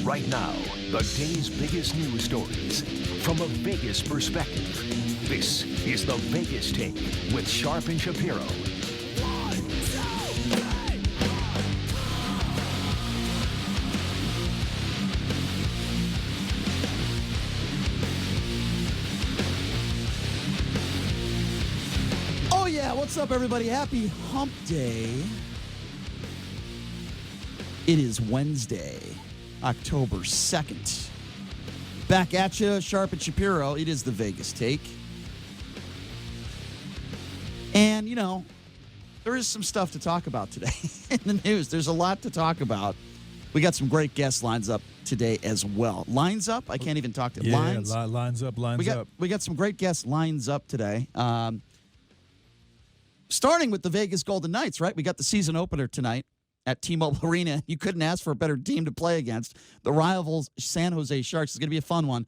Right now, the day's biggest news stories from a Vegas perspective. This is the Vegas Take with Sharp and Shapiro. Oh yeah, what's up everybody? Happy Hump Day. It is Wednesday, October 2nd. Back at you, Sharp and Shapiro. It is the Vegas Take. And, you know, there is some stuff to talk about today in the news. There's a lot to talk about. We got some great guest lines up today as well. Lines up? I can't even talk to lines. Lines up. We got some great guest lines up today. Starting with the Vegas Golden Knights, right? We got the season opener tonight at T-Mobile Arena. You couldn't ask for a better team to play against. The rivals San Jose Sharks is going to be a fun one.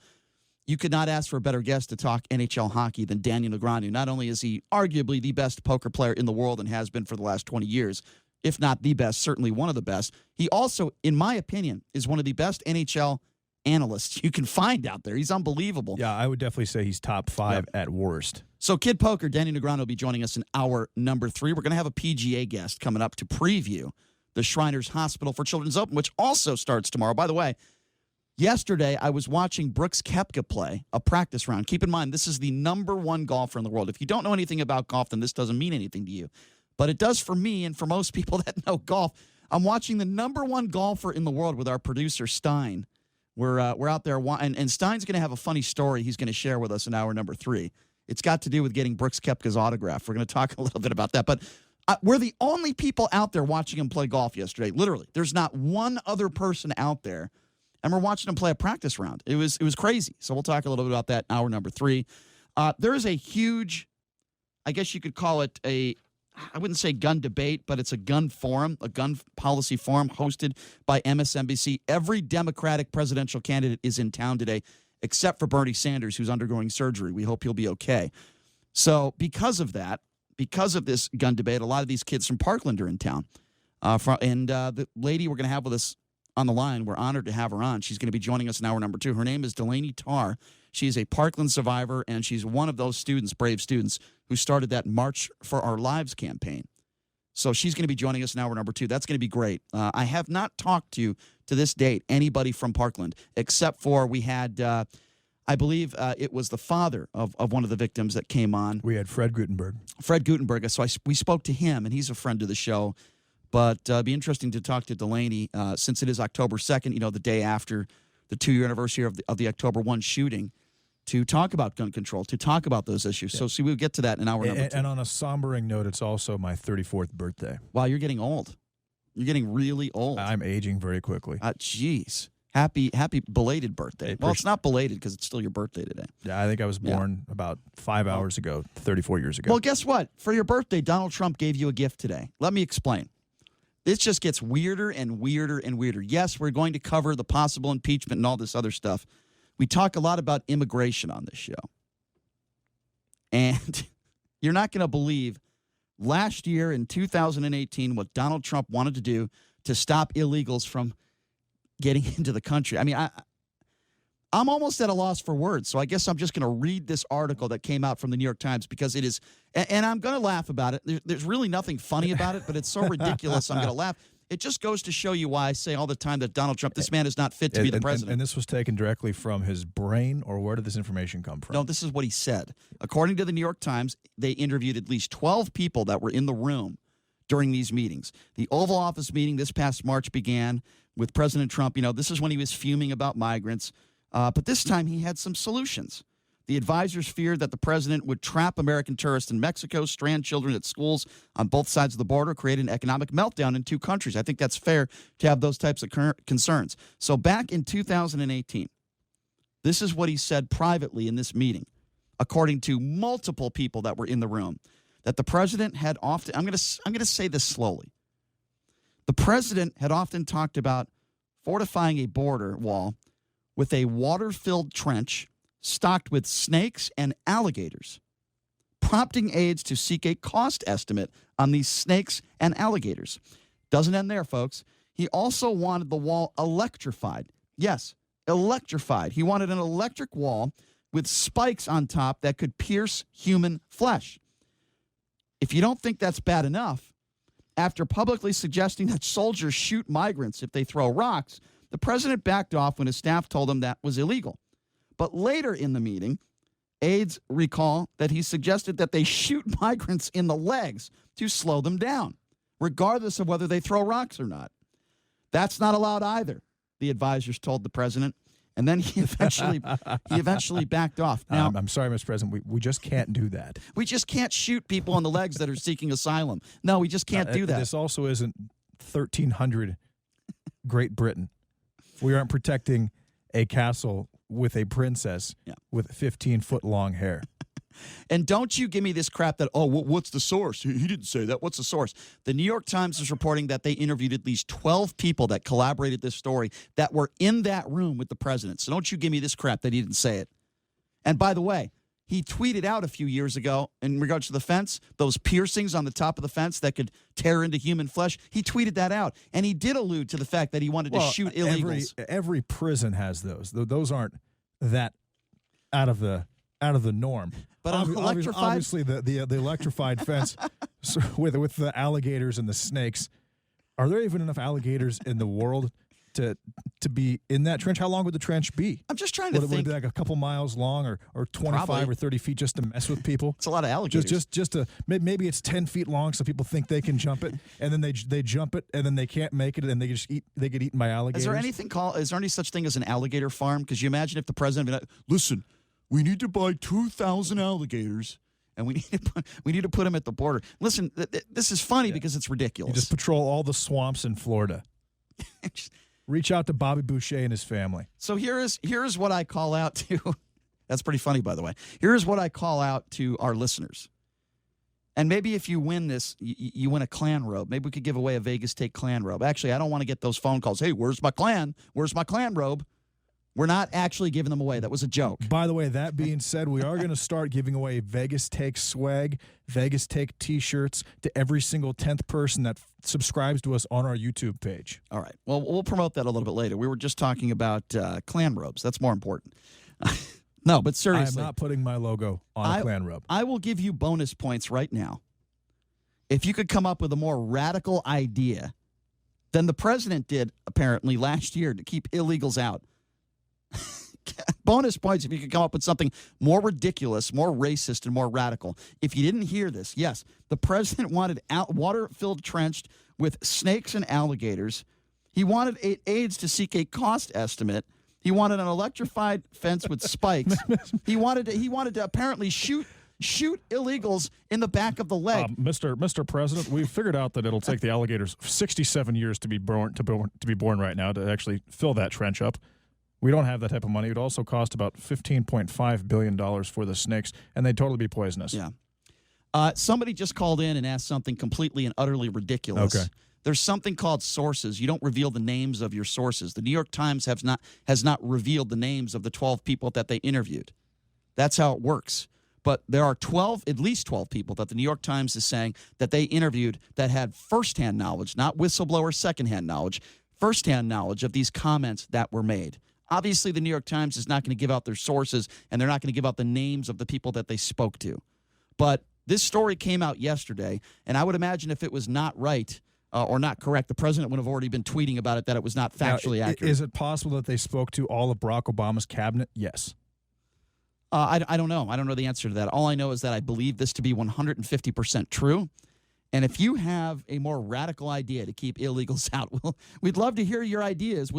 You could not ask for a better guest to talk NHL hockey than Daniel Negreanu. Not only is he arguably the best poker player in the world and has been for the last 20 years, if not the best, certainly one of the best, he also, in my opinion, is one of the best NHL analysts you can find out there. He's unbelievable. Yeah, I would definitely say he's top five at worst. So Kid Poker, Daniel Negreanu will be joining us in hour number 3. We're going to have a PGA guest coming up to preview the Shriners Hospital for Children's Open, which also starts tomorrow. By the way, yesterday I was watching Brooks Koepka play a practice round. Keep in mind, this is the number 1 golfer in the world. If you don't know anything about golf, then this doesn't mean anything to you. But it does for me and for most people that know golf. I'm watching the number 1 golfer in the world with our producer, Stein. We're out there, and Stein's going to have a funny story he's going to share with us in hour number 3. It's got to do with getting Brooks Koepka's autograph. We're going to talk a little bit about that. But we're the only people out there watching him play golf yesterday. Literally, there's not one other person out there, and we're watching him play a practice round. It was crazy. So we'll talk a little bit about that in hour number 3. There is a huge, I guess you could call it I wouldn't say gun debate, but it's a gun forum, a gun policy forum hosted by MSNBC. Every Democratic presidential candidate is in town today, except for Bernie Sanders, who's undergoing surgery. We hope he'll be okay. So because of that, because of this gun debate, a lot of these kids from Parkland are in town. The lady we're going to have with us on the line, we're honored to have her on. She's going to be joining us in hour number 2. Her name is Delaney Tarr. She's a Parkland survivor, and she's one of those students, brave students, who started that March for Our Lives campaign. So she's going to be joining us in hour number 2. That's going to be great. I have not talked to this date, anybody from Parkland, except for we had, I believe it was the father of one of the victims that came on. We had Fred Gutenberg. So we spoke to him, and he's a friend of the show. But it'd be interesting to talk to Delaney since it is October 2nd, the day after the 2-year anniversary of the October 1 shooting, to talk about gun control, to talk about those issues. Yeah. So we'll get to that in hour number 2. And on a sombering note, it's also my 34th birthday. Wow, you're getting old. You're getting really old. I'm aging very quickly. Jeez. Happy belated birthday. Well, it's not belated because it's still your birthday today. Yeah, I think I was born about 5 hours ago, 34 years ago. Well, guess what? For your birthday, Donald Trump gave you a gift today. Let me explain. This just gets weirder and weirder and weirder. Yes, we're going to cover the possible impeachment and all this other stuff. We talk a lot about immigration on this show. And you're not going to believe last year in 2018 what Donald Trump wanted to do to stop illegals from getting into the country. I mean, I'm almost at a loss for words, so I guess I'm just going to read this article that came out from the New York Times because it is, and I'm going to laugh about it. There's really nothing funny about it, but it's so ridiculous I'm going to laugh. It just goes to show you why I say all the time that Donald Trump, this man is not fit to be the president. And this was taken directly from his brain, or where did this information come from? No, this is what he said. According to the New York Times, they interviewed at least 12 people that were in the room during these meetings. The Oval Office meeting this past March began with President Trump. This is when he was fuming about migrants. But this time he had some solutions. The advisors feared that the president would trap American tourists in Mexico, strand children at schools on both sides of the border, create an economic meltdown in 2 countries. I think that's fair to have those types of concerns. So back in 2018, this is what he said privately in this meeting, according to multiple people that were in the room, that the president had often, I'm going to say this slowly. The president had often talked about fortifying a border wall with a water-filled trench stocked with snakes and alligators, prompting aides to seek a cost estimate on these snakes and alligators. Doesn't end there, folks. He also wanted the wall electrified. Yes, electrified. He wanted an electric wall with spikes on top that could pierce human flesh. If you don't think that's bad enough, after publicly suggesting that soldiers shoot migrants if they throw rocks, the president backed off when his staff told him that was illegal. But later in the meeting, aides recall that he suggested that they shoot migrants in the legs to slow them down, regardless of whether they throw rocks or not. That's not allowed either, the advisors told the president. And then he eventually backed off. Now, I'm sorry, Mr. President. We just can't do that. We just can't shoot people on the legs that are seeking asylum. No, we just can't do that. This also isn't 1300 Great Britain. We aren't protecting a castle with a princess with 15-foot-long hair. And don't you give me this crap that, what's the source? He didn't say that. What's the source? The New York Times is reporting that they interviewed at least 12 people that collaborated this story that were in that room with the president. So don't you give me this crap that he didn't say it. And by the way, he tweeted out a few years ago in regards to the fence, those piercings on the top of the fence that could tear into human flesh. He tweeted that out. And he did allude to the fact that he wanted to shoot illegals. Every prison has those. Those aren't that out of the norm. But electrified? Obviously, the electrified fence with the alligators and the snakes. Are there even enough alligators in the world to be in that trench? How long would the trench be? I'm just trying to think. Would it be like a couple miles long or 25 Probably. or 30 feet just to mess with people? It's a lot of alligators. Just to maybe it's 10 feet long so people think they can jump it, and then they jump it, and then they can't make it, and they get eaten by alligators. Is there any such thing as an alligator farm? Because you imagine if the president would be like, listen, we need to buy 2,000 alligators, and we need to put them at the border. Listen, this is funny because it's ridiculous. You just patrol all the swamps in Florida. Reach out to Bobby Boucher and his family. So here is what I call out to. That's pretty funny, by the way. Here's what I call out to our listeners. And maybe if you win this, you win a clan robe. Maybe we could give away a Vegas Take clan robe. Actually, I don't want to get those phone calls. Hey, where's my clan? Where's my clan robe? We're not actually giving them away. That was a joke. By the way, that being said, we are going to start giving away Vegas Take swag, Vegas Take T-shirts to every single 10th person that subscribes to us on our YouTube page. All right. Well, we'll promote that a little bit later. We were just talking about clan robes. That's more important. No, but seriously. I'm not putting my logo on a clan robe. I will give you bonus points right now if you could come up with a more radical idea than the president did, apparently, last year to keep illegals out. Bonus points if you could come up with something more ridiculous, more racist, and more radical. If you didn't hear this, yes, the president wanted water-filled trench with snakes and alligators. He wanted aides to seek a cost estimate. He wanted an electrified fence with spikes. He wanted to apparently shoot illegals in the back of the leg. Mr. President, we've figured out that it'll take the alligators 67 years to be born right now to actually fill that trench up. We don't have that type of money. It would also cost about $15.5 billion for the snakes, and they'd totally be poisonous. Yeah. Somebody just called in and asked something completely and utterly ridiculous. Okay. There's something called sources. You don't reveal the names of your sources. The New York Times has not revealed the names of the 12 people that they interviewed. That's how it works. But there are at least 12 people that the New York Times is saying that they interviewed that had firsthand knowledge, not whistleblower secondhand knowledge, firsthand knowledge of these comments that were made. Obviously, the New York Times is not going to give out their sources, and they're not going to give out the names of the people that they spoke to. But this story came out yesterday, and I would imagine if it was not right or not correct, the president would have already been tweeting about it that it was not factually accurate. Is it possible that they spoke to all of Barack Obama's cabinet? Yes. I don't know. I don't know the answer to that. All I know is that I believe this to be 150% true. And if you have a more radical idea to keep illegals out, we'd love to hear your ideas.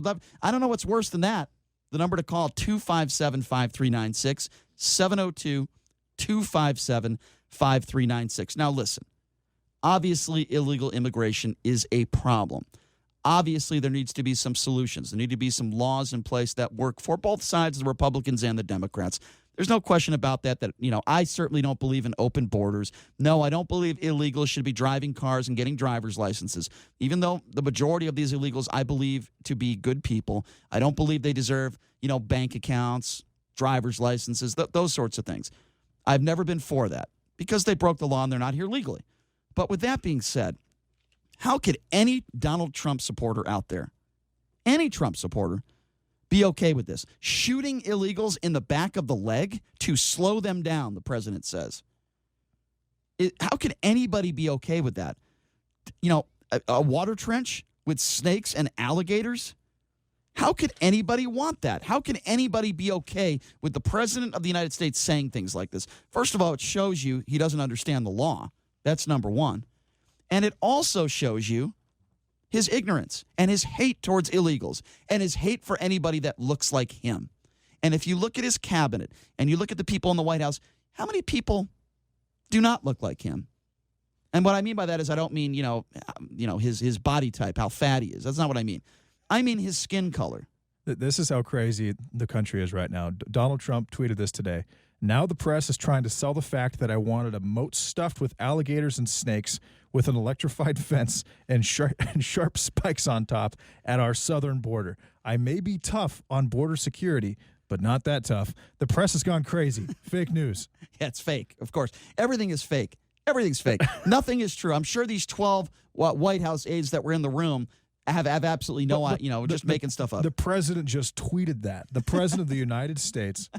I don't know what's worse than that. The number to call, 257-5396, 702-257-5396. Now, listen, obviously illegal immigration is a problem. Obviously, there needs to be some solutions. There need to be some laws in place that work for both sides, the Republicans and the Democrats. There's no question about that, I certainly don't believe in open borders. No, I don't believe illegals should be driving cars and getting driver's licenses. Even though the majority of these illegals I believe to be good people, I don't believe they deserve, bank accounts, driver's licenses, those sorts of things. I've never been for that because they broke the law and they're not here legally. But with that being said, How could any Donald Trump supporter out there, any Trump supporter, be okay with this? Shooting illegals in the back of the leg to slow them down, the president says. How could anybody be okay with that? You know, a water trench with snakes and alligators? How could anybody want that? How can anybody be okay with the president of the United States saying things like this? First of all, it shows you he doesn't understand the law. That's number one. And it also shows you his ignorance and his hate towards illegals and his hate for anybody that looks like him. And if you look at his cabinet and you look at the people in the White House, how many people do not look like him? And what I mean by that is I don't mean, his body type, how fat he is. That's not what I mean. I mean his skin color. This is how crazy the country is right now. Donald Trump tweeted this today. Now the press is trying to sell the fact that I wanted a moat stuffed with alligators and snakes with an electrified fence and sharp spikes on top at our southern border. I may be tough on border security, but not that tough. The press has gone crazy. Fake news. Yeah, it's fake, of course. Everything is fake. Everything's fake. Nothing is true. I'm sure these 12 White House aides that were in the room have absolutely no, just making stuff up. The president just tweeted that. The president of the United States,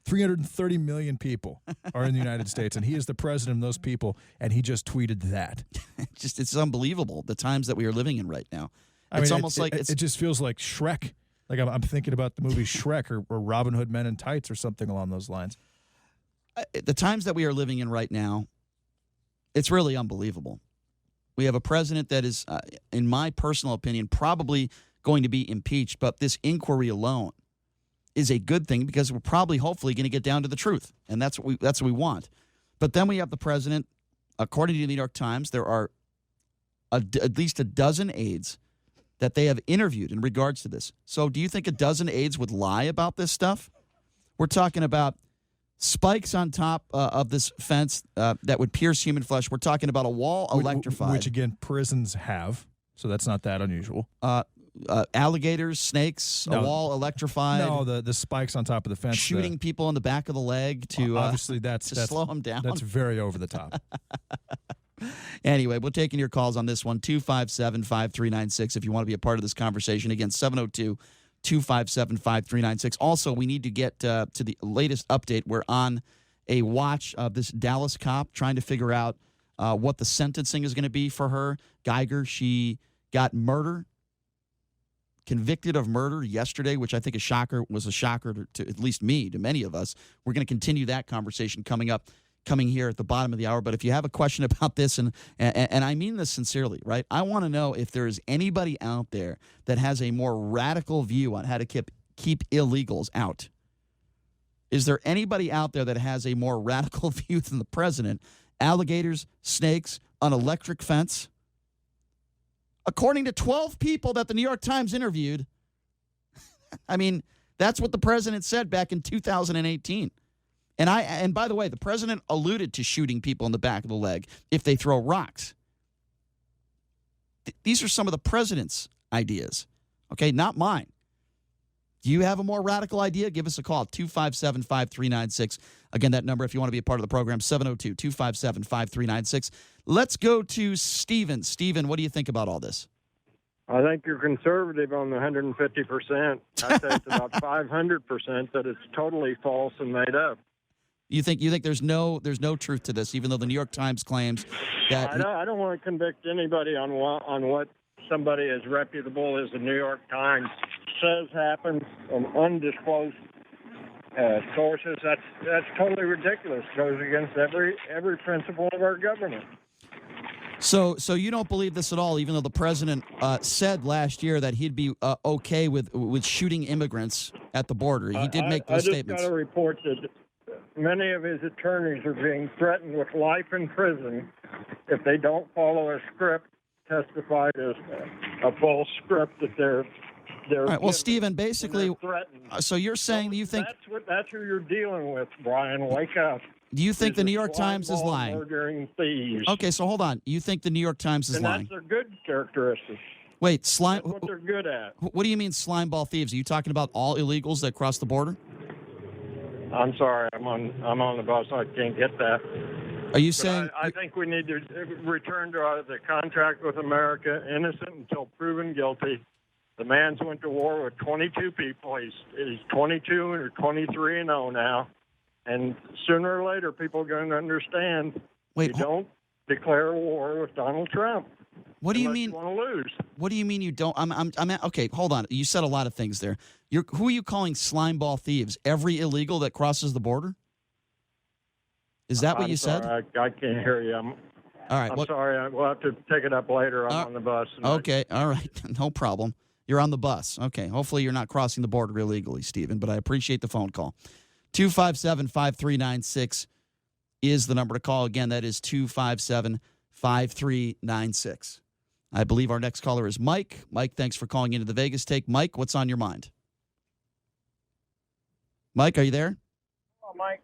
330 million people are in the United States, and he is the president of those people, and he just tweeted that. It's unbelievable, the times that we are living in right now. It just feels like Shrek. Like I'm thinking about the movie Shrek or Robin Hood Men in Tights or something along those lines. The times that we are living in right now, it's really unbelievable. We have a president that is, in my personal opinion, probably going to be impeached, but this inquiry alone is a good thing because we're probably, hopefully, going to get down to the truth, and that's what we want. But then we have the president, according to the New York Times, there are at least a dozen aides that they have interviewed in regards to this. So do you think a dozen aides would lie about this stuff? We're talking about spikes on top of this fence that would pierce human flesh. We're talking about a wall electrified. Which, again, prisons have, so that's not that unusual. Alligators, snakes, a wall electrified. No, the spikes on top of the fence. Shooting people in the back of the leg to obviously that's slow them down. That's very over the top. Anyway, we're taking your calls on this one, 257-5396, if you want to be a part of this conversation. Again, 702-257-5396. Also, we need to get to the latest update. We're on a watch of this Dallas cop trying to figure out what the sentencing is going to be for her. Geiger, she got convicted of murder yesterday, which I think was a shocker to at least me, to many of us. We're going to continue that conversation coming here at the bottom of the hour. But if you have a question about this, and I mean this sincerely, right? I want to know if there is anybody out there that has a more radical view on how to keep illegals out. Is there anybody out there that has a more radical view than the president? Alligators, snakes, an electric fence? According to 12 people that the New York Times interviewed, I mean, that's what the president said back in 2018. And by the way, the president alluded to shooting people in the back of the leg if they throw rocks. These are some of the president's ideas, okay, not mine. Do you have a more radical idea? Give us a call, 257-5396. Again, that number, if you want to be a part of the program, 702-257-5396. Let's go to Stephen. Stephen, what do you think about all this? I think you're conservative on the 150%. I say it's about 500% that it's totally false and made up. You think there's no truth to this, even though the New York Times claims that I don't want to convict anybody on what somebody as reputable as the New York Times says happened from undisclosed sources. That's totally ridiculous. It goes against every principle of our government. So you don't believe this at all, even though the president said last year that he'd be okay with shooting immigrants at the border. He did make those statements. I just got a report that many of his attorneys are being threatened with life in prison if they don't follow a script testified as a false script that they're all right. Well, Stephen, basically, so you're saying you think that's who you're dealing with, Brian. Wake up. Do you think the New York Times is lying? Murdering thieves. Okay, so hold on. You think the New York Times is lying? That's their good characteristics. Wait, slime. That's what they're good at. What do you mean slimeball thieves? Are you talking about all illegals that cross the border? I'm sorry, I'm on the bus. I can't get that. Are you But saying? I think we need to return to the contract with America, innocent until proven guilty. The man's went to war with 22 people. He's 22 or 23 and 0 now. And sooner or later, people are going to understand you don't declare war with Donald Trump. What do you mean? You want to lose? What do you mean you don't? Okay, hold on. You said a lot of things there. Who are you calling slimeball thieves? Every illegal that crosses the border? Is that what you said? I can't hear you. All right. I'm sorry. We'll have to take it up later. I'm on the bus. Okay. All right. No problem. You're on the bus. Okay. Hopefully you're not crossing the border illegally, Stephen, but I appreciate the phone call. 257-5396 is the number to call. Again, that is 257-5396. I believe our next caller is Mike. Mike, thanks for calling into the Vegas Take. Mike, what's on your mind? Mike, are you there? Oh, Mike.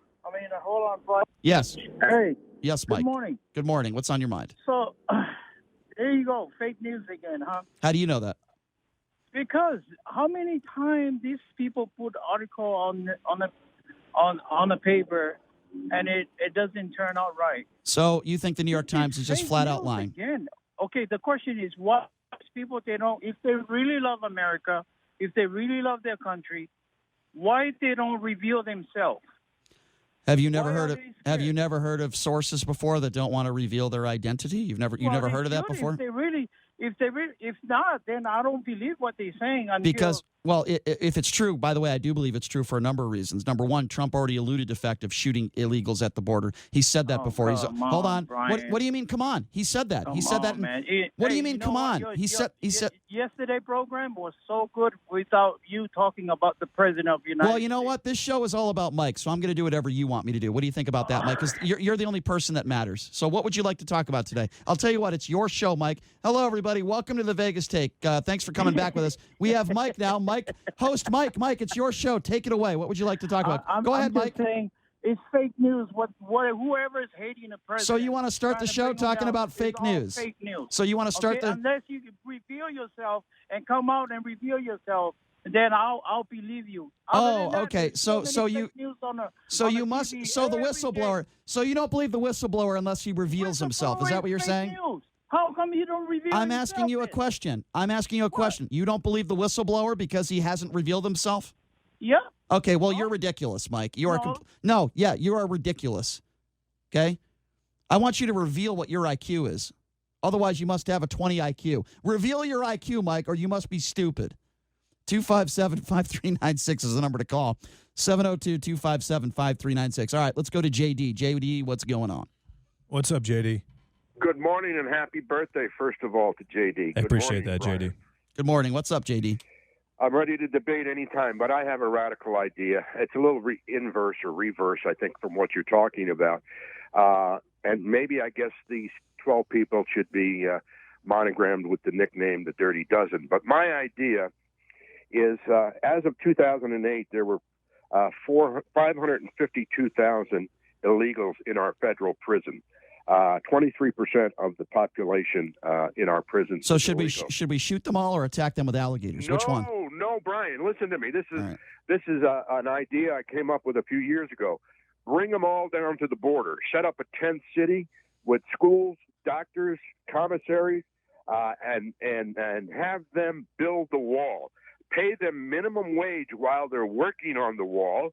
Hold on, bud. Yes. Hey. Yes, Mike. Good morning. Good morning. What's on your mind? So, there you go. Fake news again, huh? How do you know that? Because how many times these people put article on the paper, and it doesn't turn out right. So you think the New York Times is just flat out lying? Again. Okay, the question is, what people if they really love America, if they really love their country, why they don't reveal themselves? Have you never heard of sources before that don't want to reveal their identity? You've never heard of that before? If not, then I don't believe what they're saying. Because, well, if it's true, by the way, I do believe it's true for a number of reasons. Number one, Trump already alluded to the fact of shooting illegals at the border. He said that before. Hold on. What do you mean? Come on. He said that. What do you mean? Come on. He said. Yesterday program was so good without you talking about the president of the United States. Well, you know what? This show is all about Mike, so I'm going to do whatever you want me to do. What do you think about that, Mike? Because you're the only person that matters. So what would you like to talk about today? I'll tell you what. It's your show, Mike. Hello, everybody. Welcome to the Vegas Take. Thanks for coming back with us. We have Mike now. Host Mike. Mike, it's your show. Take it away. What would you like to talk about? Go ahead, Mike. Saying it's fake news. Whoever is hating the president. So you want to start the show talking about fake news? Fake news. So you want to start unless you reveal yourself and come out and reveal yourself, then I'll believe you. Okay. So the whistleblower. So you don't believe the whistleblower unless he reveals himself. Is that what you're saying? News. How come you don't reveal I'm asking you a question. You don't believe the whistleblower because he hasn't revealed himself? Yeah. Okay, well, you're ridiculous, Mike. You are you are ridiculous. Okay? I want you to reveal what your IQ is. Otherwise, you must have a 20 IQ. Reveal your IQ, Mike, or you must be stupid. 257-5396 is the number to call. 702-257-5396. All right, let's go to JD. JD, what's going on? What's up, JD? Good morning and happy birthday, first of all, to JD. I appreciate that, JD. Good morning. What's up, JD? I'm ready to debate anytime, but I have a radical idea. It's a little inverse or reverse, I think, from what you're talking about. And maybe I guess these 12 people should be monogrammed with the nickname The Dirty Dozen. But my idea is as of 2008, there were 552,000 illegals in our federal prison. 23% of the population in our prisons. So should we shoot them all or attack them with alligators? Which one? No, Brian. Listen to me. This is right. An idea I came up with a few years ago. Bring them all down to the border. Set up a tent city with schools, doctors, commissaries, and have them build the wall. Pay them minimum wage while they're working on the wall.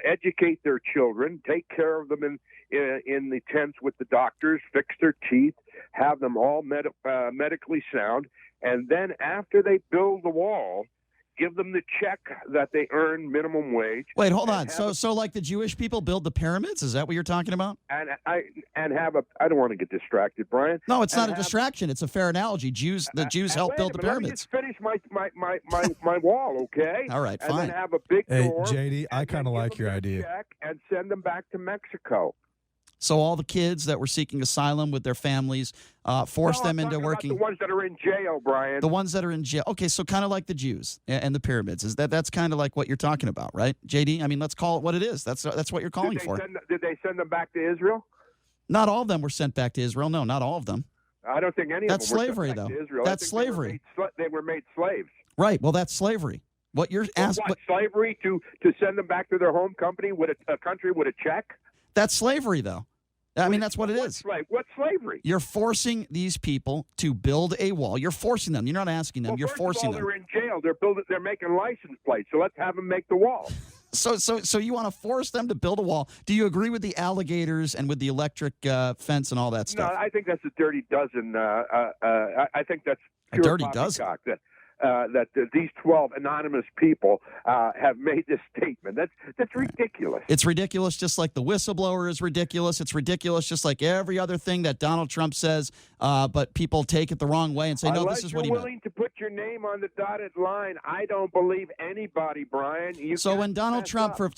Educate their children. Take care of them in the tents with the doctors. Fix their teeth. Have them all medically sound. And then after they build the wall, give them the check that they earn minimum wage. Wait, hold on. So like the Jewish people build the pyramids? Is that what you're talking about? And I don't want to get distracted, Brian. No, it's not a distraction. It's a fair analogy. The Jews helped build the pyramids. Let me just finish my wall, okay? All right, fine. And then have a big door. JD, I kind of like your idea. And send them back to Mexico. So all the kids that were seeking asylum with their families, force them into working. The ones that are in jail, Brian. The ones that are in jail. Okay, so kind of like the Jews and the pyramids. That's kind of like what you're talking about, right, JD? I mean, let's call it what it is. That's what you're calling for. Did they send them back to Israel? Not all of them were sent back to Israel. No, not all of them. I don't think any of them were slavery, sent back to Israel. That's slavery. They were made slaves. Right. Well, that's slavery. What you're asking? Slavery to send them back to their home country with a check? That's slavery, though. I mean, that's what it is. What's slavery? You're forcing these people to build a wall. You're forcing them. You're not asking them. Well, You're first forcing of all, them. they're in jail. They're making license plates. So let's have them make the wall. So you want to force them to build a wall? Do you agree with the alligators and with the electric fence and all that stuff? No, I think that's a dirty dozen. I think that's A pure dirty poppycock dozen? that these 12 anonymous people have made this statement. That's ridiculous. It's ridiculous, just like the whistleblower is ridiculous. It's ridiculous, just like every other thing that Donald Trump says, but people take it the wrong way and say, no, this is what he meant. Unless you're willing to put your name on the dotted line, I don't believe anybody, Brian. So when Donald Trump for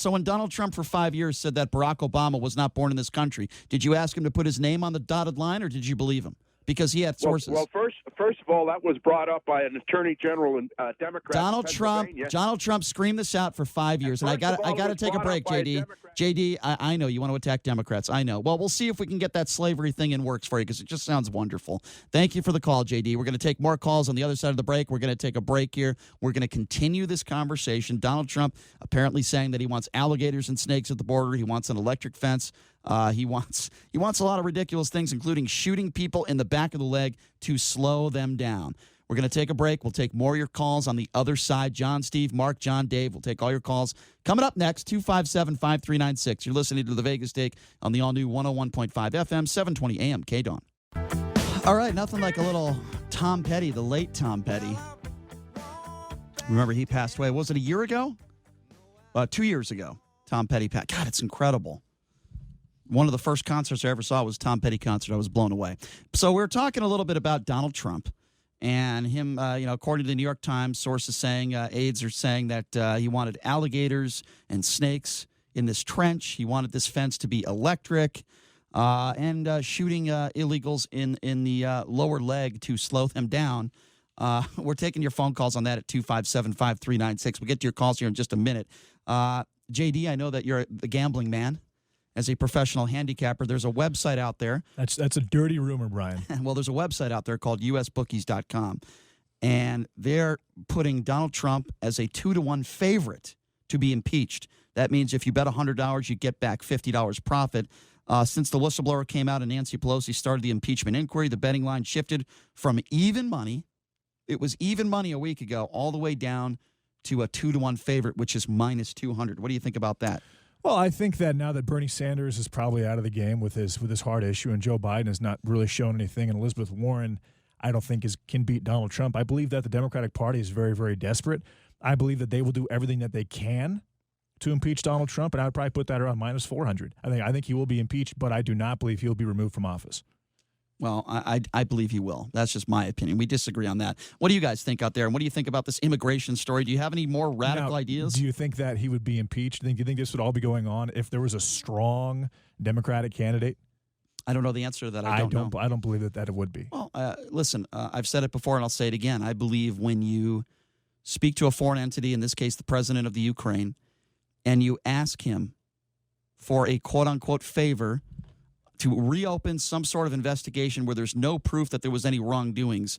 5 years said that Barack Obama was not born in this country, did you ask him to put his name on the dotted line, or did you believe him? Because he had sources. Well, first of all, that was brought up by an attorney general and Democrat. Donald Trump screamed this out for 5 years, and I got to take a break, JD. JD, I know you want to attack Democrats. I know. Well, we'll see if we can get that slavery thing in works for you, because it just sounds wonderful. Thank you for the call, JD. We're going to take more calls on the other side of the break. We're going to take a break here. We're going to continue this conversation. Donald Trump apparently saying that he wants alligators and snakes at the border. He wants an electric fence. He wants a lot of ridiculous things, including shooting people in the back of the leg to slow them down. We're going to take a break. We'll take more of your calls on the other side. John, Steve, Mark, John, Dave. We'll take all your calls. Coming up next, 257-5396. You're listening to The Vegas Take on the all-new 101.5 FM, 720 AM, K-Dawn. All right, nothing like a little Tom Petty, the late Tom Petty. Remember, he passed away. Was it a year ago? 2 years ago. Tom Petty passed. God, it's incredible. One of the first concerts I ever saw was Tom Petty concert. I was blown away. So we're talking a little bit about Donald Trump and him, according to the New York Times, sources saying, aides are saying that he wanted alligators and snakes in this trench. He wanted this fence to be electric and shooting illegals in the lower leg to slow them down. We're taking your phone calls on that at 257-5396. We'll get to your calls here in just a minute. JD, I know that you're the gambling man. As a professional handicapper, there's a website out there. That's a dirty rumor, Brian. Well, there's a website out there called usbookies.com, and they're putting Donald Trump as a 2-to-1 favorite to be impeached. That means if you bet $100, you get back $50 profit. Since the whistleblower came out and Nancy Pelosi started the impeachment inquiry, the betting line shifted from even money. It was even money a week ago, all the way down to a 2-to-1 favorite, which is minus 200. What do you think about that? Well, I think that now that Bernie Sanders is probably out of the game with his heart issue, and Joe Biden has not really shown anything, and Elizabeth Warren, I don't think can beat Donald Trump. I believe that the Democratic Party is very, very desperate. I believe that they will do everything that they can to impeach Donald Trump, and I would probably put that around minus 400. I think he will be impeached, but I do not believe he'll be removed from office. Well, I believe he will. That's just my opinion. We disagree on that. What do you guys think out there? And what do you think about this immigration story? Do you have any more radical ideas? Do you think that he would be impeached? Do you think this would all be going on if there was a strong Democratic candidate? I don't know the answer to that. I don't know. I don't believe that it would be. Well, listen, I've said it before and I'll say it again. I believe when you speak to a foreign entity, in this case the president of the Ukraine, and you ask him for a quote-unquote favor to reopen some sort of investigation where there's no proof that there was any wrongdoings,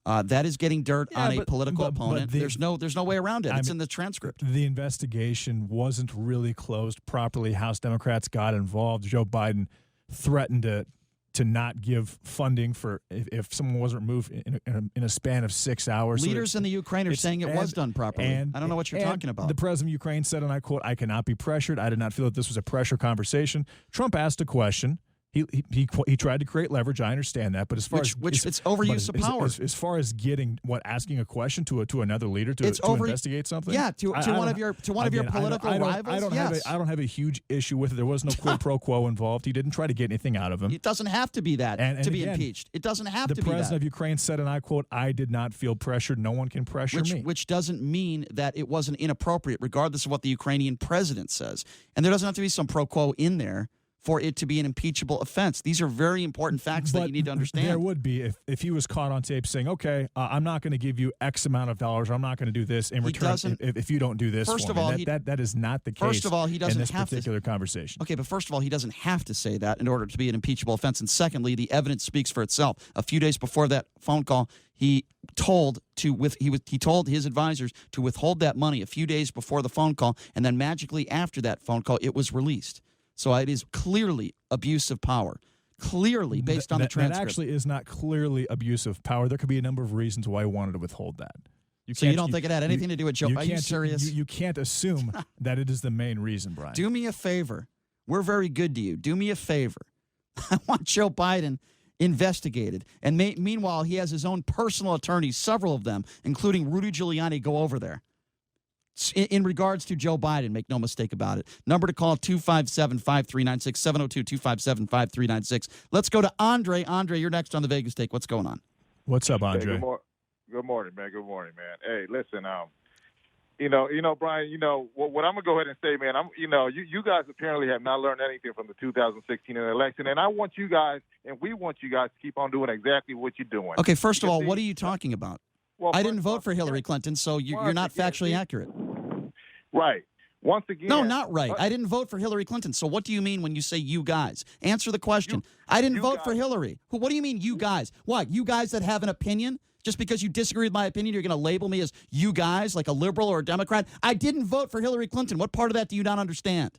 that is getting dirt on a political opponent. There's no way around it. It's in the transcript. The investigation wasn't really closed properly. House Democrats got involved. Joe Biden threatened to not give funding for if someone wasn't removed in a span of 6 hours. Leaders in the Ukraine are saying it was done properly. I don't know what you're talking about. The president of Ukraine said, and I quote, "I cannot be pressured. I did not feel that this was a pressure conversation." Trump asked a question. He tried to create leverage. I understand that, but as far as it's overuse of power. As far as getting asking a question to another leader to investigate something, to one of your political rivals. I don't have a huge issue with it. There was no quid pro quo involved. He didn't try to get anything out of him. It doesn't have to be that to be impeached. It doesn't have to be that. The president of Ukraine said, and I quote, "I did not feel pressured. No one can pressure me." Which doesn't mean that it wasn't inappropriate, regardless of what the Ukrainian president says. And there doesn't have to be some pro quo in there for it to be an impeachable offense. These are very important facts that you need to understand. There would be if he was caught on tape saying, okay, I'm not going to give you X amount of dollars, or I'm not going to do this in return if you don't do this first for of me. all, that is not the case first of all, he doesn't in this have particular conversation. Okay, but first of all, he doesn't have to say that in order to be an impeachable offense. And secondly, the evidence speaks for itself. A few days before that phone call, he told his advisors to withhold that money a few days before the phone call, and then magically after that phone call, it was released. So it is clearly abuse of power. Clearly, based on the transcript. That actually is not clearly abuse of power. There could be a number of reasons why he wanted to withhold that. So you don't think it had anything to do with Joe Biden? Are you serious? You can't assume that it is the main reason, Brian. Do me a favor. We're very good to you. Do me a favor. I want Joe Biden investigated. And meanwhile, he has his own personal attorneys, several of them, including Rudy Giuliani, go over there. In regards to Joe Biden, make no mistake about it. Number to call, 257-5396, 702-257-5396. Let's go to Andre. Andre, you're next on the Vegas Take. What's going on? What's up, Andre? Hey, good morning, man. Good morning, man. Hey, listen, Brian, what I'm gonna go ahead and say, man. You guys apparently have not learned anything from the 2016 election, and I want you guys, and we want you guys to keep on doing exactly what you're doing. Okay, first of all, what are you talking about? Well, I didn't vote for Hillary Clinton, so you're not factually accurate. Right. Once again. No, not right. I didn't vote for Hillary Clinton. So what do you mean when you say you guys? Answer the question. I didn't vote for Hillary. What do you mean you guys? What, you guys that have an opinion? Just because you disagree with my opinion, you're going to label me as you guys, like a liberal or a Democrat? I didn't vote for Hillary Clinton. What part of that do you not understand?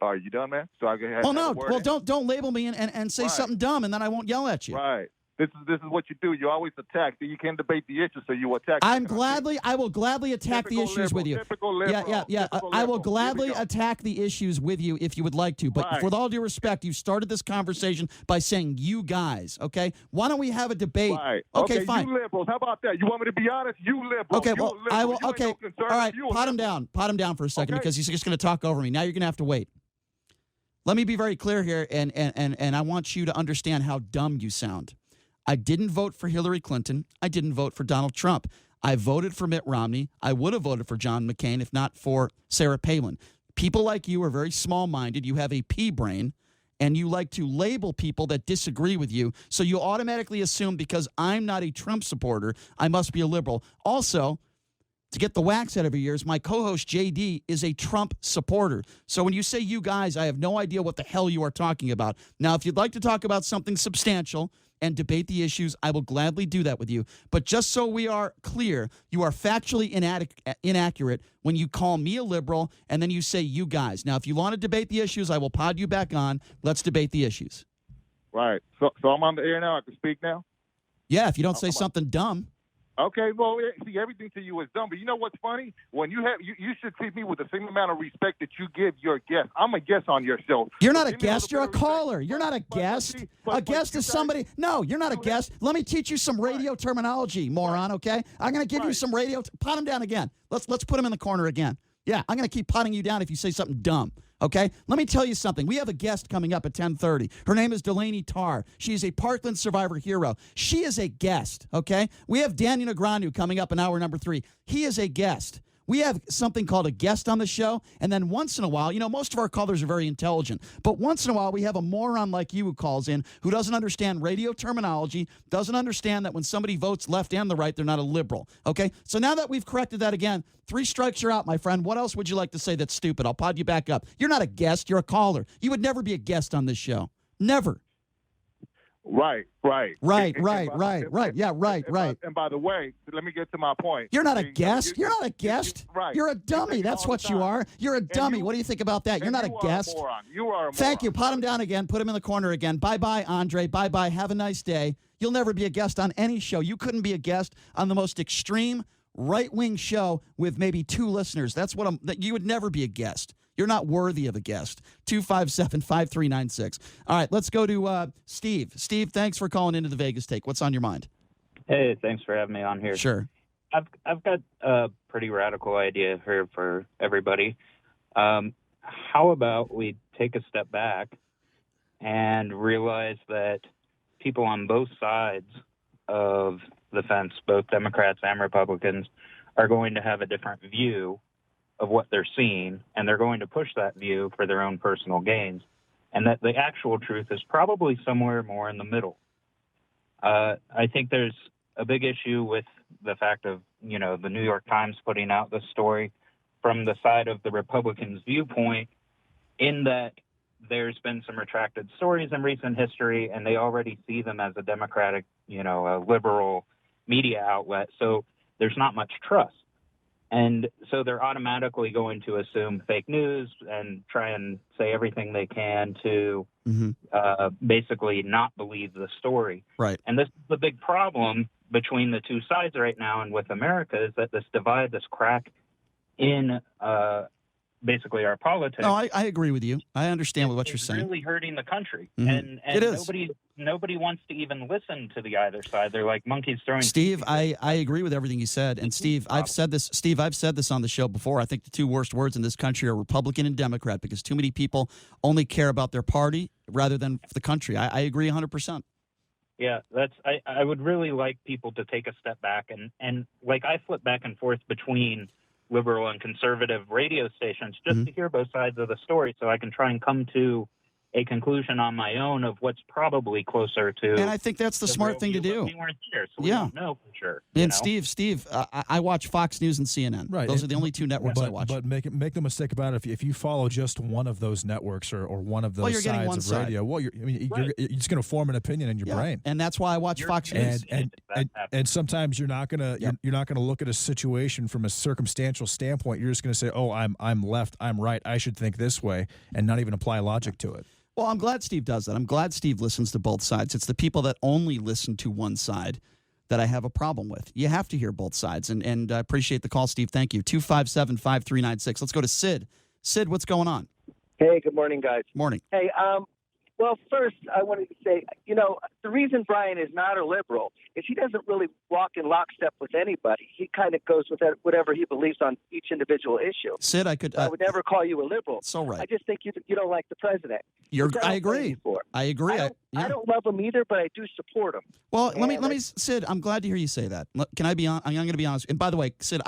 Are you done, man? So I can have no. Well, don't label me and say something dumb, and then I won't yell at you. Right. This is what you do. You always attack. You can't debate the issue, so you attack. I will gladly attack the issues with you. Yeah. I will gladly attack the issues with you if you would like to. But with all due respect, you started this conversation by saying you guys. Okay, why don't we have a debate? Right. Okay, fine. You liberals. How about that? You want me to be honest? You liberals. Okay, well, I will. Okay, all right. Pot him down for a second because he's just going to talk over me. Now you're going to have to wait. Let me be very clear here, and I want you to understand how dumb you sound. I didn't vote for Hillary Clinton. I didn't vote for Donald Trump. I voted for Mitt Romney. I would have voted for John McCain if not for Sarah Palin. People like you are very small-minded. You have a pea brain, and you like to label people that disagree with you. So you automatically assume because I'm not a Trump supporter, I must be a liberal. Also, to get the wax out of your ears, my co-host JD is a Trump supporter. So when you say you guys, I have no idea what the hell you are talking about. Now, if you'd like to talk about something substantial and debate the issues, I will gladly do that with you. But just so we are clear, you are factually inaccurate when you call me a liberal and then you say you guys. Now, if you want to debate the issues, I will pod you back on. Let's debate the issues. Right. So I'm on the air now. I can speak now? Yeah, if you don't say something dumb. Okay, well, see, everything to you is dumb. But you know what's funny? When you should treat me with the same amount of respect that you give your guest. I'm a guest on your show. You're not a guest. You're a caller. You're not a guest. A guest is somebody. No, you're not a guest. Let me teach you some radio terminology, moron. Okay, I'm going to give you some radio. Pot him down again. Let's put him in the corner again. Yeah, I'm going to keep potting you down if you say something dumb. Okay? Let me tell you something. We have a guest coming up at 10:30. Her name is Delaney Tarr. She is a Parkland survivor hero. She is a guest, okay? We have Daniel Negreanu coming up in hour number 3. He is a guest. We have something called a guest on the show, and then once in a while, most of our callers are very intelligent, but once in a while we have a moron like you who calls in who doesn't understand radio terminology, doesn't understand that when somebody votes left and the right, they're not a liberal, okay? So now that we've corrected that again, 3 strikes, you're out, my friend. What else would you like to say that's stupid? I'll pod you back up. You're not a guest, you're a caller. You would never be a guest on this show. Never. Right. Yeah, right. And by the way, let me get to my point. You're not a guest. You're not a guest. Right. You're a dummy. That's what you are. You're a dummy. What do you think about that? You're not a guest. You are a moron. Thank you. Pot him down again. Put him in the corner again. Bye-bye, Andre. Bye-bye. Have a nice day. You'll never be a guest on any show. You couldn't be a guest on the most extreme right-wing show with maybe 2 listeners. That's what you would never be a guest. You're not worthy of a guest. 257-5396. All right, let's go to Steve. Steve, thanks for calling into the Vegas Take. What's on your mind? Hey, thanks for having me on here. Sure. I've got a pretty radical idea here for everybody. How about we take a step back and realize that people on both sides of the fence, both Democrats and Republicans, are going to have a different view of what they're seeing, and they're going to push that view for their own personal gains, and that the actual truth is probably somewhere more in the middle. I think there's a big issue with the fact of, the New York Times putting out this story from the side of the Republicans' viewpoint, in that there's been some retracted stories in recent history, and they already see them as a Democratic, a liberal media outlet, so there's not much trust. And so they're automatically going to assume fake news and try and say everything they can to basically not believe the story. Right. And this is the big problem between the two sides right now and with America, is that this divide, this crack in basically our politics. No, I agree with you. I understand what you're saying. It's really hurting the country. Mm-hmm. And it is. Nobody wants to even listen to the other side. They're like monkeys throwing. Steve, I agree with everything you said. And Steve, I've said this on the show before. I think the two worst words in this country are Republican and Democrat, because too many people only care about their party rather than the country. I agree 100%. Yeah, I would really like people to take a step back and like I flip back and forth between liberal and conservative radio stations just to hear both sides of the story, so I can try and come to a conclusion on my own of what's probably closer to. And I think that's the smart thing to do. We weren't here, so we don't know for sure. And Steve, I watch Fox News and CNN. Right. Those are the only two networks I watch. But make no mistake about it. If you follow just one of those networks or one of those sides of radio, well, you're just going to form an opinion in your brain. And that's why I watch Fox News. And sometimes you're not going to you're not going to look at a situation from a circumstantial standpoint. You're just going to say, "Oh, I'm left. I'm right. I should think this way," and not even apply logic to it. Well, I'm glad Steve does that. I'm glad Steve listens to both sides. It's the people that only listen to one side that I have a problem with. You have to hear both sides, and I appreciate the call, Steve. Thank you. 257-5396. Let's go to Sid. Sid, what's going on? Hey, good morning, guys. Morning. Hey, well, first, I wanted to say, the reason Brian is not a liberal is he doesn't really walk in lockstep with anybody. He kind of goes with whatever he believes on each individual issue. Sid, I would never call you a liberal. So right. I just think you don't like the president. I agree. I agree. I don't love him either, but I do support him. Well, let me, Sid, I'm glad to hear you say that. Can I be on? I'm going to be honest. And by the way, Sid,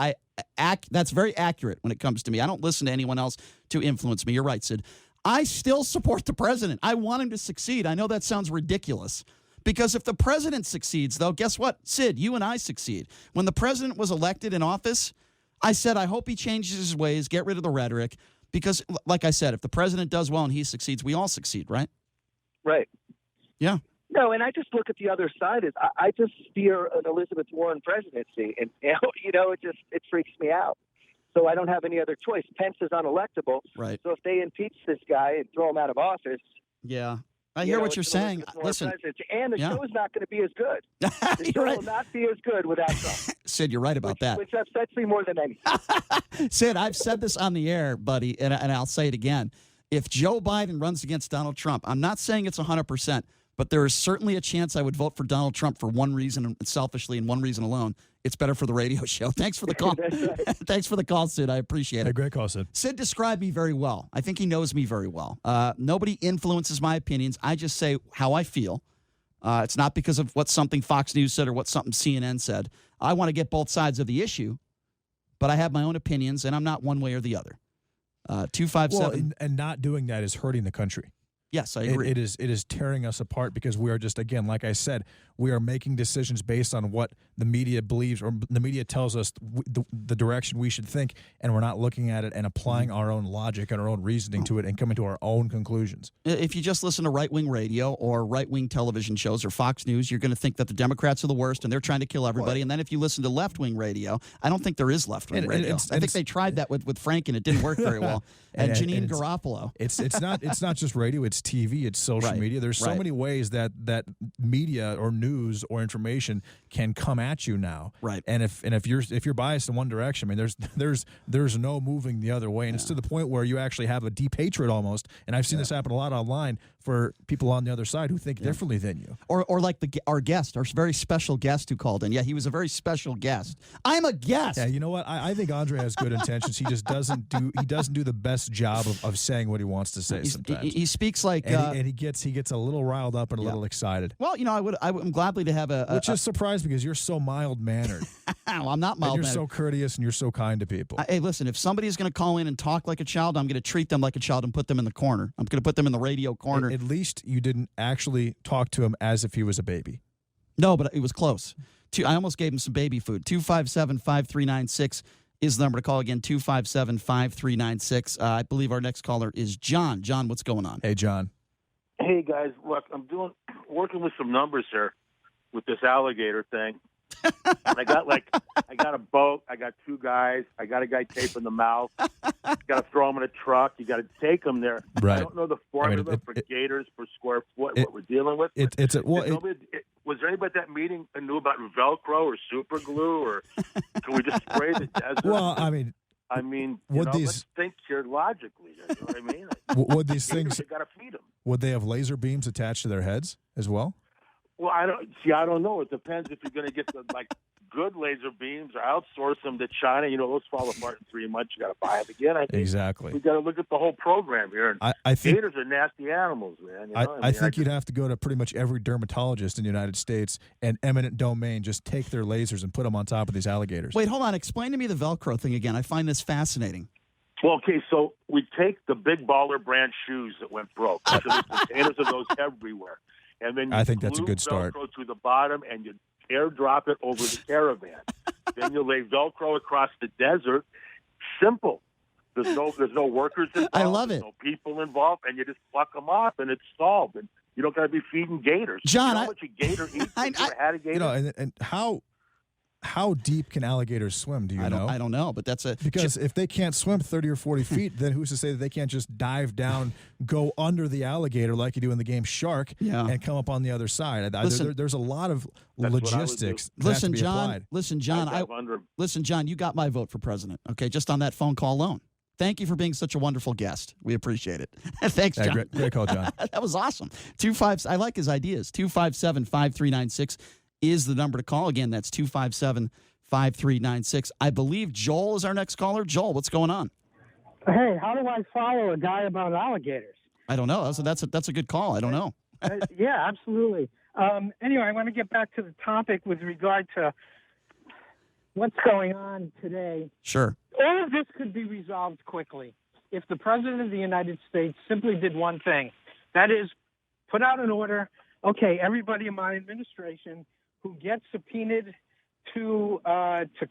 that's very accurate when it comes to me. I don't listen to anyone else to influence me. You're right, Sid. I still support the president. I want him to succeed. I know that sounds ridiculous, because if the president succeeds, though, guess what? Sid, you and I succeed. When the president was elected in office, I said, I hope he changes his ways, get rid of the rhetoric, because, like I said, if the president does well and he succeeds, we all succeed, right? Right. Yeah. No, and I just look at the other side. I just fear an Elizabeth Warren presidency, and it freaks me out. So I don't have any other choice. Pence is unelectable. Right. So if they impeach this guy and throw him out of office. Yeah. I hear what you're saying. Listen. And the show's not going to be as good. The show will not be as good without Trump. Sid, you're right about that. Which upsets me more than anything. Sid, I've said this on the air, buddy, and I'll say it again. If Joe Biden runs against Donald Trump, I'm not saying it's 100%, but there is certainly a chance I would vote for Donald Trump for one reason, selfishly, and one reason alone. It's better for the radio show. Thanks for the call. Right. Thanks for the call, Sid. I appreciate it. Hey, great call, Sid. Sid described me very well. I think he knows me very well. Nobody influences my opinions. I just say how I feel. It's not because of what something Fox News said or what something CNN said. I want to get both sides of the issue, but I have my own opinions, and I'm not one way or the other. 257. And not doing that is hurting the country. Yes, I agree. It is tearing us apart, because we are just, again, like I said, we are making decisions based on what the media believes, or the media tells us the direction we should think, and we're not looking at it and applying our own logic and our own reasoning to it and coming to our own conclusions. If you just listen to right-wing radio or right-wing television shows or Fox News, you're going to think that the Democrats are the worst and they're trying to kill everybody. And then if you listen to left-wing radio, I don't think there is left-wing radio. I think they tried that with Frank, and it didn't work very well. and Janine Garofalo. It's not just radio, it's TV, it's social media. There's so many ways that media or news or information can come at you now. Right. And if you're biased in one direction, I mean, there's no moving the other way. And it's to the point where you actually have a deep hatred almost. And I've seen this happen a lot online for people on the other side who think differently than you. Or like our guest, our very special guest who called in. Yeah, he was a very special guest. I'm a guest. Yeah, you know what? I think Andre has good intentions. He just doesn't do the best job of saying what he wants to say sometimes. He speaks like and he gets a little riled up and a little excited. Well, I'm gladly to have which is surprising, because you're so mild mannered. Well, I'm not mild mannered. You're so courteous and you're so kind to people. Hey, listen, if somebody's going to call in and talk like a child, I'm going to treat them like a child and put them in the corner. I'm going to put them in the radio corner. At least you didn't actually talk to him as if he was a baby. No, but it was close. I almost gave him some baby food. 257-5396 is the number to call. Again, 257-5396. I believe our next caller is John. John, what's going on? Hey, John. Hey, guys. Look, I'm working with some numbers here with this alligator thing. And I got a boat. I got two guys. I got a guy taping the mouth. You got to throw him in a truck. You got to take him there. Right. I don't know the formula for gators per square foot. What we're dealing with. Was there anybody at that meeting who knew about Velcro or super glue, or can we just spray the desert? Well, let's think here logically. You know what I mean? Would these things? You got to feed them. Would they have laser beams attached to their heads as well? Well, I don't know. It depends if you're going to get the good laser beams or outsource them to China. Those fall apart in 3 months. You got to buy them again. Exactly. We got to look at the whole program here. And I think gators are nasty animals, man. I think you'd have to go to pretty much every dermatologist in the United States and eminent domain, just take their lasers and put them on top of these alligators. Wait, hold on. Explain to me the Velcro thing again. I find this fascinating. Well, okay, so we take the big baller brand shoes that went broke. So there's containers of those everywhere. And then I think that's a good start. Velcro to the bottom, and you airdrop it over the caravan. Then you lay Velcro across the desert. Simple. There's no workers involved. I love it. There's no people involved, and you just pluck them off, and it's solved. And you don't got to be feeding gators. John, you know how much a gator eats? I had a gator. And how deep can alligators swim? Do you know? I don't know, but that's because if they can't swim 30 or 40 feet, then who's to say that they can't just dive down, go under the alligator like you do in the game Shark, and come up on the other side? There's a lot of logistics. Listen, John. Listen, John. You got my vote for president. Okay, just on that phone call alone. Thank you for being such a wonderful guest. We appreciate it. Thanks, John. Great call, John. That was awesome. 25. I like his ideas. 257-5396. is the number to call. Again, that's 257-5396. I believe Joel is our next caller. Joel, what's going on? Hey, how do I follow a guy about alligators? I don't know. That's a good call. I don't know. Yeah, absolutely. Anyway, I want to get back to the topic with regard to what's going on today. Sure. All of this could be resolved quickly if the President of the United States simply did one thing. That is, put out an order, okay, everybody in my administration who gets subpoenaed to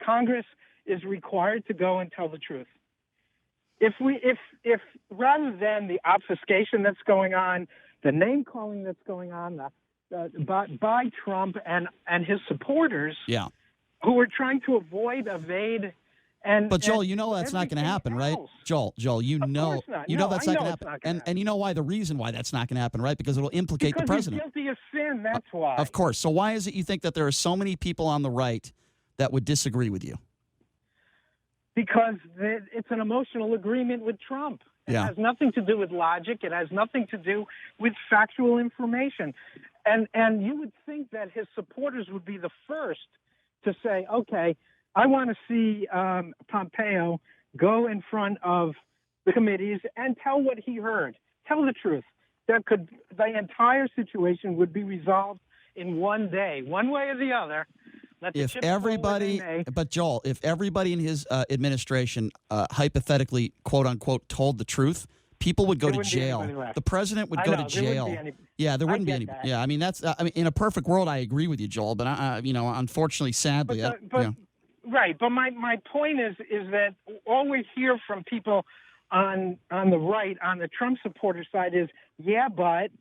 Congress is required to go and tell the truth. If rather than the obfuscation that's going on, the name calling that's going on, by Trump and his supporters, who are trying to evade. But Joel, you know that's not going to happen, right? Joel, you know that's not going to happen. And you know why? The reason why that's not going to happen, right? Because it'll implicate the president. He's guilty of sin, that's why. Of course. So why is it you think that there are so many people on the right that would disagree with you? Because it's an emotional agreement with Trump. It has nothing to do with logic. It has nothing to do with factual information. And you would think that his supporters would be the first to say, okay, I want to see Pompeo go in front of the committees and tell what he heard. Tell the truth. The entire situation would be resolved in one day, one way or the other. If everybody in his administration hypothetically, quote unquote, told the truth, people would go to jail. The president would go to jail. There wouldn't be any. Yeah, I mean in a perfect world, I agree with you, Joel. But unfortunately, sadly, right. But my point is that all we hear from people on the right, on the Trump supporter side, is but